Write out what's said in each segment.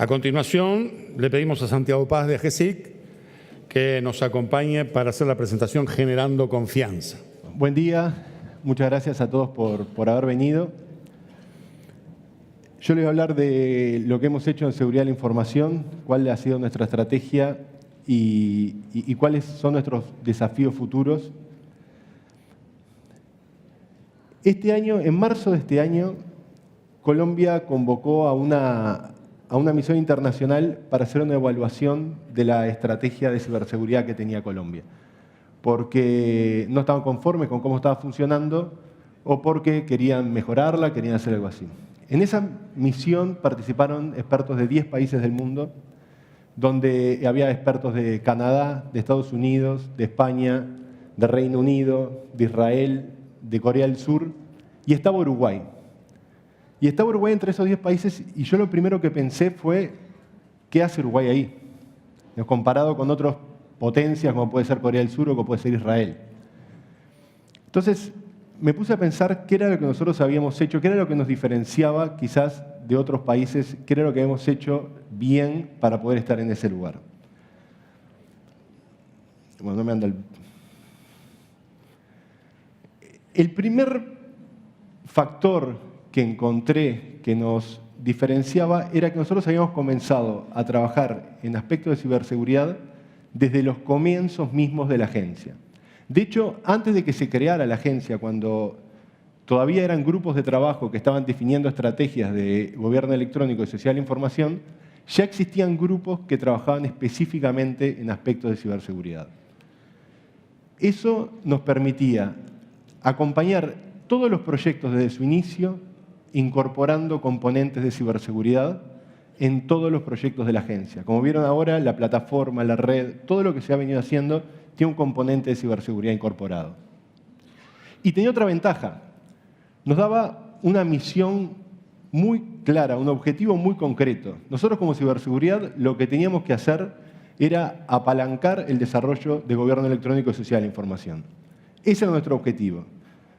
A continuación, le pedimos a Santiago Paz de AGESIC que nos acompañe para hacer la presentación Generando Confianza. Buen día, muchas gracias a todos por haber venido. Yo les voy a hablar de lo que hemos hecho en seguridad de la información, cuál ha sido nuestra estrategia y cuáles son nuestros desafíos futuros. Este año, en marzo de este año, Colombia convocó a una misión internacional para hacer una evaluación de la estrategia de ciberseguridad que tenía Colombia, porque no estaban conformes con cómo estaba funcionando o porque querían mejorarla, querían hacer algo así. En esa misión participaron expertos de 10 países del mundo, donde había expertos de Canadá, de Estados Unidos, de España, de Reino Unido, de Israel, de Corea del Sur, y estaba Uruguay. Y estaba Uruguay entre esos 10 países, y yo lo primero que pensé fue, ¿qué hace Uruguay ahí? Comparado con otras potencias, como puede ser Corea del Sur o como puede ser Israel. Entonces, me puse a pensar qué era lo que nosotros habíamos hecho, qué era lo que nos diferenciaba quizás de otros países, qué era lo que habíamos hecho bien para poder estar en ese lugar. Bueno, no me anda el primer factor que encontré que nos diferenciaba era que nosotros habíamos comenzado a trabajar en aspectos de ciberseguridad desde los comienzos mismos de la agencia. De hecho, antes de que se creara la agencia, cuando todavía eran grupos de trabajo que estaban definiendo estrategias de gobierno electrónico y social de información, ya existían grupos que trabajaban específicamente en aspectos de ciberseguridad. Eso nos permitía acompañar todos los proyectos desde su inicio, incorporando componentes de ciberseguridad en todos los proyectos de la agencia. Como vieron ahora, la plataforma, la red, todo lo que se ha venido haciendo tiene un componente de ciberseguridad incorporado. Y tenía otra ventaja. Nos daba una misión muy clara, un objetivo muy concreto. Nosotros como ciberseguridad lo que teníamos que hacer era apalancar el desarrollo de gobierno electrónico y social de información. Ese era nuestro objetivo.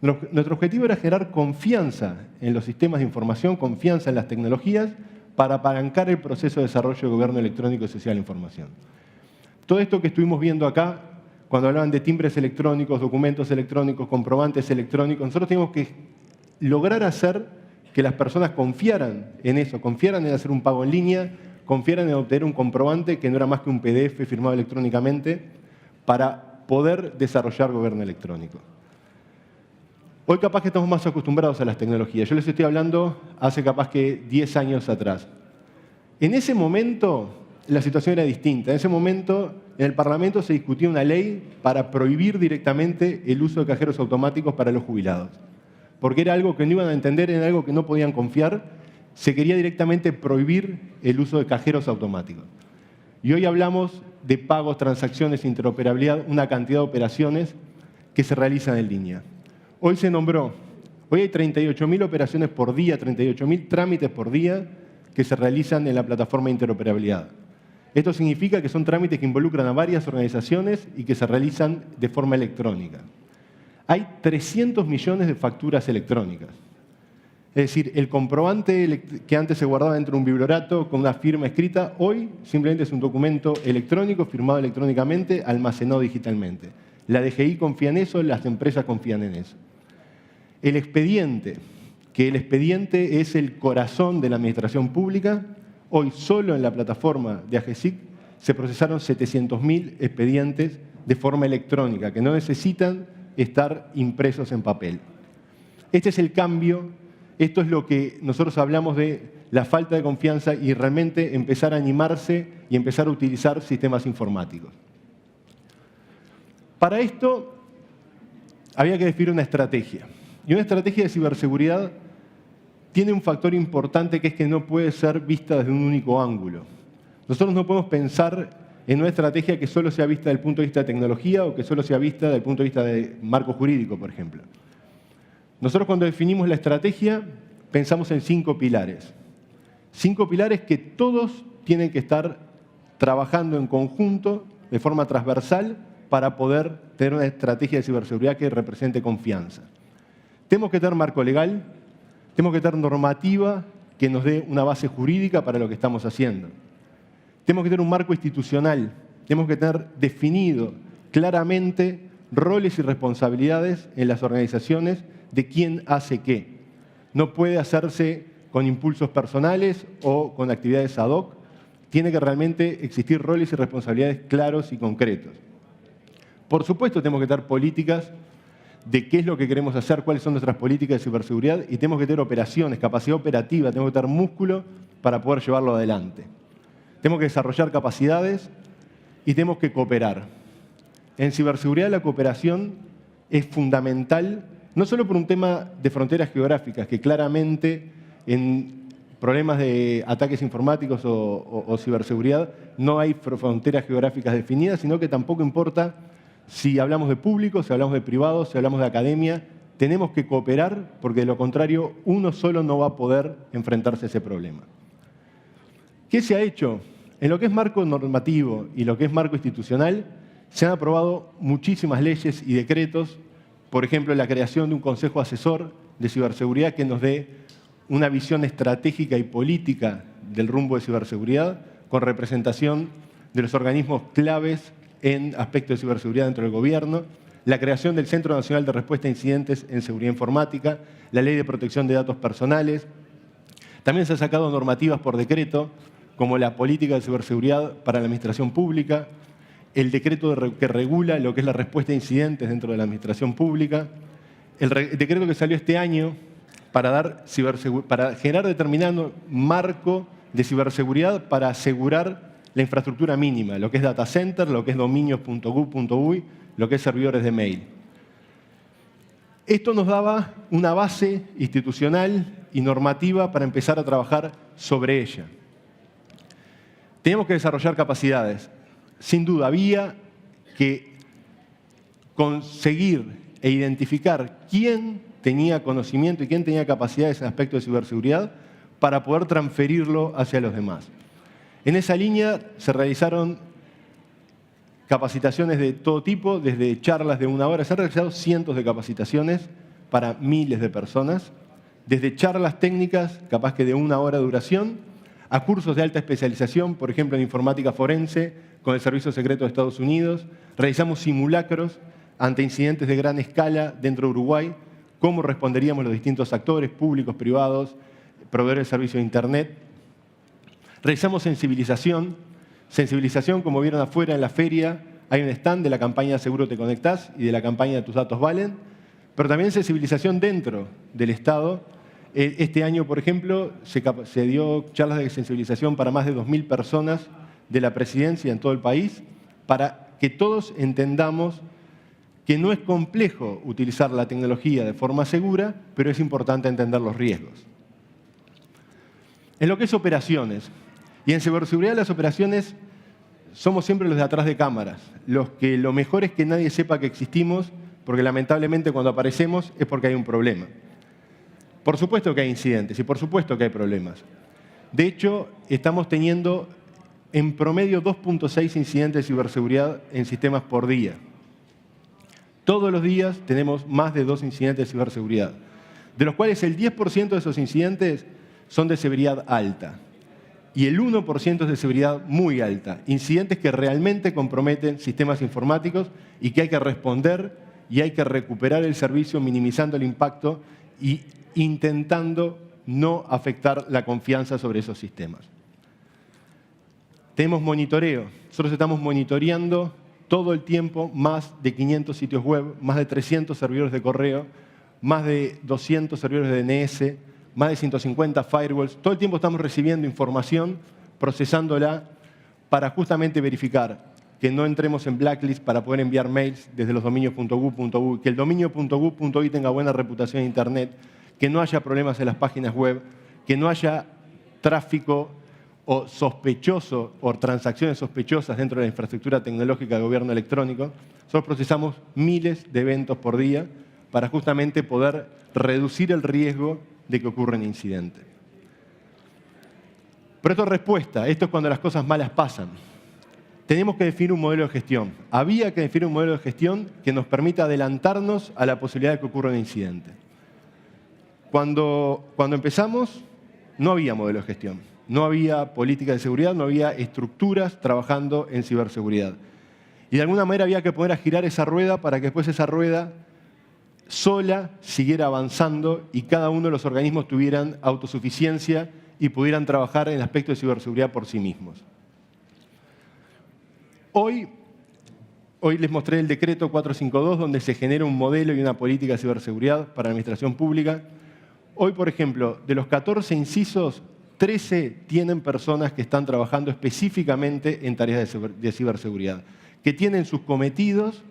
Nuestro objetivo era generar confianza en los sistemas de información, confianza en las tecnologías, para apalancar el proceso de desarrollo de gobierno electrónico y social de información. Todo esto que estuvimos viendo acá, cuando hablaban de timbres electrónicos, documentos electrónicos, comprobantes electrónicos, nosotros teníamos que lograr hacer que las personas confiaran en eso, confiaran en hacer un pago en línea, confiaran en obtener un comprobante que no era más que un PDF firmado electrónicamente para poder desarrollar gobierno electrónico. Hoy capaz que estamos más acostumbrados a las tecnologías. Yo les estoy hablando hace capaz que 10 años atrás. En ese momento la situación era distinta. En ese momento en el Parlamento se discutía una ley para prohibir directamente el uso de cajeros automáticos para los jubilados. Porque era algo que no iban a entender, era algo que no podían confiar. Se quería directamente prohibir el uso de cajeros automáticos. Y hoy hablamos de pagos, transacciones, interoperabilidad, una cantidad de operaciones que se realizan en línea. Hoy se nombró, hoy hay 38.000 operaciones por día, 38.000 trámites por día que se realizan en la plataforma de interoperabilidad. Esto significa que son trámites que involucran a varias organizaciones y que se realizan de forma electrónica. Hay 300 millones de facturas electrónicas. Es decir, el comprobante que antes se guardaba dentro de un bibliorato con una firma escrita, hoy simplemente es un documento electrónico, firmado electrónicamente, almacenado digitalmente. La DGI confía en eso, las empresas confían en eso. El expediente, que el expediente es el corazón de la administración pública, hoy solo en la plataforma de AGESIC se procesaron 700.000 expedientes de forma electrónica, que no necesitan estar impresos en papel. Este es el cambio, esto es lo que nosotros hablamos de la falta de confianza y realmente empezar a animarse y empezar a utilizar sistemas informáticos. Para esto había que definir una estrategia. Y una estrategia de ciberseguridad tiene un factor importante que es que no puede ser vista desde un único ángulo. Nosotros no podemos pensar en una estrategia que solo sea vista desde el punto de vista de tecnología o que solo sea vista desde el punto de vista de marco jurídico, por ejemplo. Nosotros cuando definimos la estrategia pensamos en 5 pilares. 5 pilares que todos tienen que estar trabajando en conjunto, de forma transversal, para poder tener una estrategia de ciberseguridad que represente confianza. Tenemos que tener marco legal, tenemos que tener normativa que nos dé una base jurídica para lo que estamos haciendo. Tenemos que tener un marco institucional, tenemos que tener definido claramente roles y responsabilidades en las organizaciones de quién hace qué. No puede hacerse con impulsos personales o con actividades ad hoc. Tiene que realmente existir roles y responsabilidades claros y concretos. Por supuesto, tenemos que tener políticas de qué es lo que queremos hacer, cuáles son nuestras políticas de ciberseguridad y tenemos que tener operaciones, capacidad operativa, tenemos que tener músculo para poder llevarlo adelante. Tenemos que desarrollar capacidades y tenemos que cooperar. En ciberseguridad la cooperación es fundamental, no solo por un tema de fronteras geográficas, que claramente en problemas de ataques informáticos o ciberseguridad no hay fronteras geográficas definidas, sino que tampoco importa si hablamos de público, si hablamos de privado, si hablamos de academia. Tenemos que cooperar porque de lo contrario uno solo no va a poder enfrentarse a ese problema. ¿Qué se ha hecho? En lo que es marco normativo y lo que es marco institucional, se han aprobado muchísimas leyes y decretos, por ejemplo, la creación de un consejo asesor de ciberseguridad que nos dé una visión estratégica y política del rumbo de ciberseguridad, con representación de los organismos claves en aspectos de ciberseguridad dentro del gobierno, la creación del Centro Nacional de Respuesta a Incidentes en Seguridad Informática, la Ley de Protección de Datos Personales. También se han sacado normativas por decreto, como la Política de Ciberseguridad para la Administración Pública, el decreto que regula lo que es la respuesta a incidentes dentro de la administración pública, el decreto que salió este año para generar determinado marco de ciberseguridad para asegurar la infraestructura mínima, lo que es data center, lo que es dominios.gov.uy, lo que es servidores de mail. Esto nos daba una base institucional y normativa para empezar a trabajar sobre ella. Teníamos que desarrollar capacidades. Sin duda, había que conseguir e identificar quién tenía conocimiento y quién tenía capacidades en aspecto de ciberseguridad para poder transferirlo hacia los demás. En esa línea se realizaron capacitaciones de todo tipo, desde charlas de 1 hora. Se han realizado cientos de capacitaciones para miles de personas, desde charlas técnicas, capaz que de 1 hora de duración, a cursos de alta especialización, por ejemplo, en informática forense, con el Servicio Secreto de Estados Unidos. Realizamos simulacros ante incidentes de gran escala dentro de Uruguay, cómo responderíamos los distintos actores, públicos, privados, proveedores de servicios de Internet. Realizamos sensibilización, como vieron afuera en la feria, hay un stand de la campaña Seguro Te Conectás y de la campaña Tus Datos Valen, pero también sensibilización dentro del Estado. Este año, por ejemplo, se dio charlas de sensibilización para más de 2.000 personas de la presidencia en todo el país, para que todos entendamos que no es complejo utilizar la tecnología de forma segura, pero es importante entender los riesgos. En lo que es operaciones, y en ciberseguridad las operaciones somos siempre los de atrás de cámaras, los que lo mejor es que nadie sepa que existimos, porque lamentablemente cuando aparecemos es porque hay un problema. Por supuesto que hay incidentes y por supuesto que hay problemas. De hecho, estamos teniendo en promedio 2.6 incidentes de ciberseguridad en sistemas por día. Todos los días tenemos más de 2 incidentes de ciberseguridad, de los cuales el 10% de esos incidentes son de severidad alta y el 1% es de severidad muy alta. Incidentes que realmente comprometen sistemas informáticos y que hay que responder y hay que recuperar el servicio minimizando el impacto y intentando no afectar la confianza sobre esos sistemas. Tenemos monitoreo. Nosotros estamos monitoreando todo el tiempo más de 500 sitios web, más de 300 servidores de correo, más de 200 servidores de DNS, más de 150 firewalls. Todo el tiempo estamos recibiendo información, procesándola para justamente verificar que no entremos en blacklist para poder enviar mails desde los dominios.gov.uy, que el dominio.gov.uy tenga buena reputación en Internet, que no haya problemas en las páginas web, que no haya tráfico o sospechoso o transacciones sospechosas dentro de la infraestructura tecnológica de gobierno electrónico. Nosotros procesamos miles de eventos por día para justamente poder reducir el riesgo de que ocurran incidentes. Pero esto es respuesta, esto es cuando las cosas malas pasan. Tenemos que definir un modelo de gestión. Había que definir un modelo de gestión que nos permita adelantarnos a la posibilidad de que ocurra un incidente. Cuando empezamos, no había modelo de gestión, no había política de seguridad, no había estructuras trabajando en ciberseguridad. Y de alguna manera había que poner a girar esa rueda para que después esa rueda sola siguiera avanzando y cada uno de los organismos tuvieran autosuficiencia y pudieran trabajar en aspectos de ciberseguridad por sí mismos. Hoy les mostré el decreto 452, donde se genera un modelo y una política de ciberseguridad para la administración pública. Hoy, por ejemplo, de los 14 incisos, 13 tienen personas que están trabajando específicamente en tareas de ciberseguridad, que tienen sus cometidos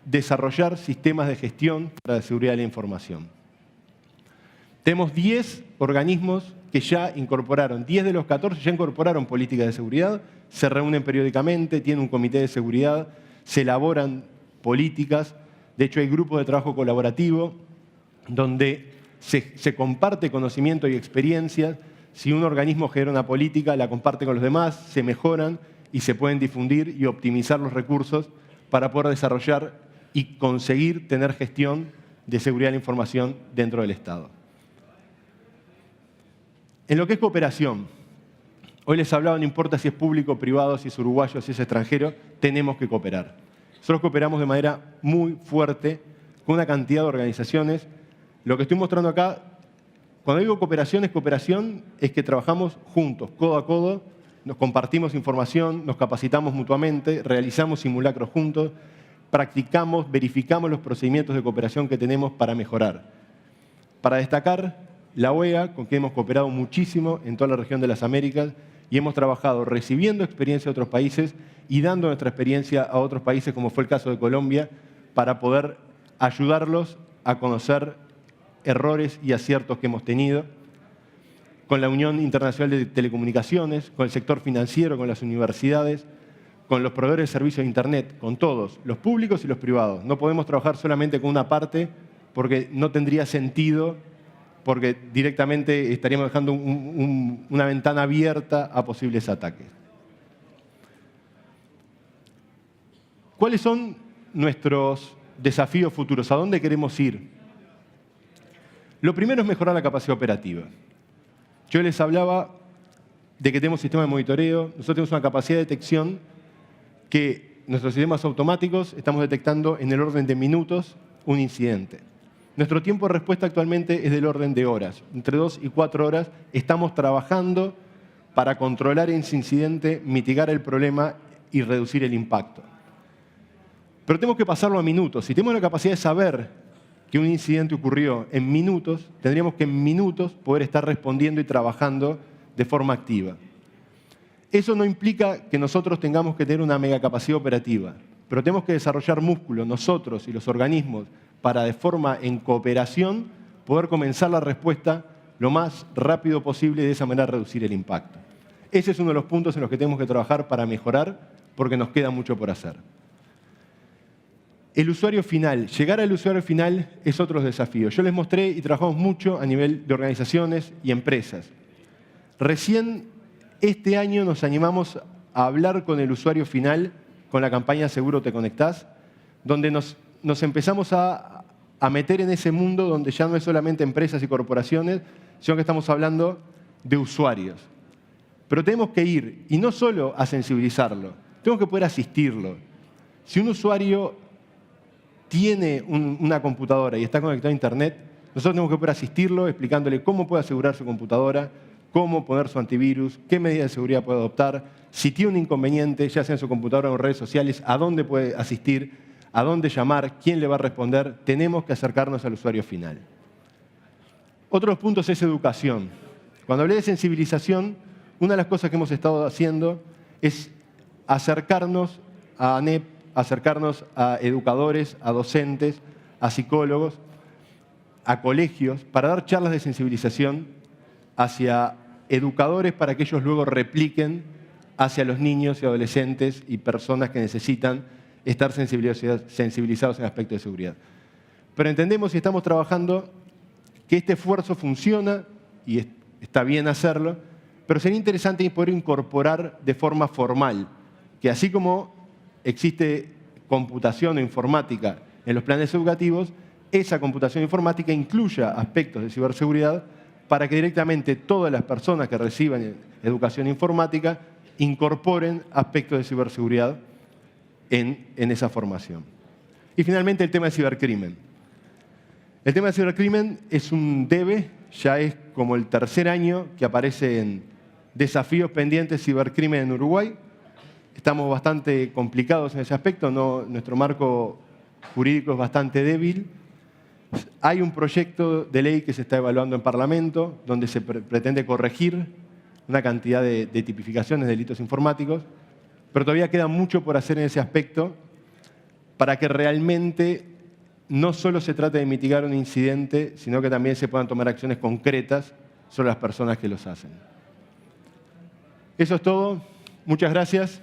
desarrollar sistemas de gestión para la seguridad de la información. Tenemos 10 organismos que ya incorporaron, 10 de los 14 ya incorporaron políticas de seguridad, se reúnen periódicamente, tienen un comité de seguridad, se elaboran políticas. De hecho, hay grupos de trabajo colaborativo donde se comparte conocimiento y experiencias. Si un organismo genera una política, la comparte con los demás, se mejoran y se pueden difundir y optimizar los recursos para poder desarrollar y conseguir tener gestión de seguridad de la información dentro del Estado. En lo que es cooperación, hoy les hablaba, no importa si es público, privado, si es uruguayo, si es extranjero, tenemos que cooperar. Nosotros cooperamos de manera muy fuerte con una cantidad de organizaciones. Lo que estoy mostrando acá, cuando digo cooperación es que trabajamos juntos, codo a codo, nos compartimos información, nos capacitamos mutuamente, realizamos simulacros juntos, practicamos, verificamos los procedimientos de cooperación que tenemos para mejorar. Para destacar, la OEA, con quien hemos cooperado muchísimo en toda la región de las Américas, y hemos trabajado recibiendo experiencia de otros países y dando nuestra experiencia a otros países, como fue el caso de Colombia, para poder ayudarlos a conocer errores y aciertos que hemos tenido. Con la Unión Internacional de Telecomunicaciones, con el sector financiero, con las universidades, con los proveedores de servicios de Internet, con todos, los públicos y los privados. No podemos trabajar solamente con una parte porque no tendría sentido, porque directamente estaríamos dejando una ventana abierta a posibles ataques. ¿Cuáles son nuestros desafíos futuros? ¿A dónde queremos ir? Lo primero es mejorar la capacidad operativa. Yo les hablaba de que tenemos sistemas de monitoreo. Nosotros tenemos una capacidad de detección que nuestros sistemas automáticos estamos detectando en el orden de minutos un incidente. Nuestro tiempo de respuesta actualmente es del orden de horas. Entre 2 y 4 horas estamos trabajando para controlar ese incidente, mitigar el problema y reducir el impacto. Pero tenemos que pasarlo a minutos. Si tenemos la capacidad de saber que un incidente ocurrió en minutos, tendríamos que en minutos poder estar respondiendo y trabajando de forma activa. Eso no implica que nosotros tengamos que tener una mega capacidad operativa, pero tenemos que desarrollar músculo, nosotros y los organismos, para de forma en cooperación poder comenzar la respuesta lo más rápido posible y de esa manera reducir el impacto. Ese es uno de los puntos en los que tenemos que trabajar para mejorar, porque nos queda mucho por hacer. El usuario final, llegar al usuario final es otro desafío. Yo les mostré y trabajamos mucho a nivel de organizaciones y empresas. Recién este año nos animamos a hablar con el usuario final con la campaña Seguro Te Conectás, donde nos empezamos a meter en ese mundo donde ya no es solamente empresas y corporaciones, sino que estamos hablando de usuarios. Pero tenemos que ir, y no solo a sensibilizarlo, tenemos que poder asistirlo. Si un usuario tiene una computadora y está conectado a Internet, nosotros tenemos que poder asistirlo explicándole cómo puede asegurar su computadora, cómo poner su antivirus, qué medidas de seguridad puede adoptar, si tiene un inconveniente, ya sea en su computadora o en redes sociales, a dónde puede asistir, a dónde llamar, quién le va a responder. Tenemos que acercarnos al usuario final. Otro de los puntos es educación. Cuando hablé de sensibilización, una de las cosas que hemos estado haciendo es acercarnos a ANEP, acercarnos a educadores, a docentes, a psicólogos, a colegios, para dar charlas de sensibilización hacia educadores para que ellos luego repliquen hacia los niños y adolescentes y personas que necesitan estar sensibilizados en aspectos de seguridad. Pero entendemos y estamos trabajando que este esfuerzo funciona y está bien hacerlo, pero sería interesante poder incorporar de forma formal, que así como existe computación o informática en los planes educativos, esa computación informática incluya aspectos de ciberseguridad para que directamente todas las personas que reciban educación informática incorporen aspectos de ciberseguridad en esa formación. Y finalmente el tema de cibercrimen. El tema de cibercrimen es un debe, ya es como el tercer año que aparece en desafíos pendientes cibercrimen en Uruguay. Estamos bastante complicados en ese aspecto, nuestro marco jurídico es bastante débil. Hay un proyecto de ley que se está evaluando en Parlamento, donde se pretende corregir una cantidad de tipificaciones de delitos informáticos, pero todavía queda mucho por hacer en ese aspecto para que realmente no solo se trate de mitigar un incidente, sino que también se puedan tomar acciones concretas sobre las personas que los hacen. Eso es todo. Muchas gracias.